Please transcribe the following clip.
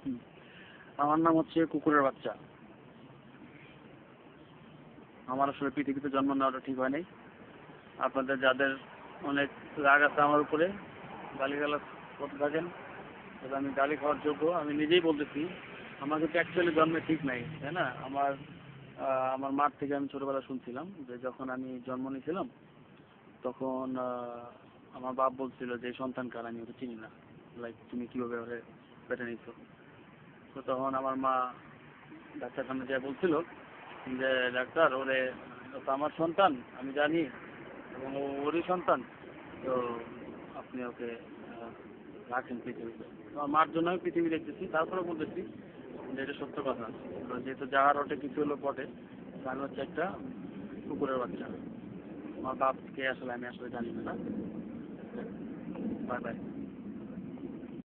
হুম। আমার নাম হচ্ছে কুকুরের বাচ্চা। আমার আসলে পৃথিবীতে জন্ম নেওয়াটা ঠিক হয় নাই। আপনাদের যাদের অনেক রাগ আছে আমার উপরে, গালিগালাজ করতে থাকেন, তবে আমি গালি খাওয়ার যোগ্য। আমি নিজেই বলতেছি, আমার কিন্তু অ্যাকচুয়ালি জন্মে ঠিক নাই, তাই না? আমার মার থেকে আমি ছোটবেলা শুনছিলাম যে যখন আমি জন্ম নিয়েছিলাম তখন আমার বাপ বলছিল যে এই সন্তান কার, আমি ওকে চিনি না, লাইক তুমি কিভাবে ওরে পেটে নিছো। তো তখন আমার মা ডাক্তারখানা যা বলছিল যে ডাক্তার ওরে, ও তো আমার সন্তান আমি জানি এবং ও ওরই সন্তান, তো আপনি ওকে আহ, রাখেন পৃথিবীতে। তো আমার মার জন্য আমি পৃথিবী দেখতেছি, তারপরে বলতেছি যে এটা সত্য কথা। তো যেহেতু যাহার ওটে কিছু হলো পটে, তো আমি হচ্ছে একটা কুকুরের বাচ্চা। আমার বাপকে আসলে আমি আসলে জানি না। Bye bye.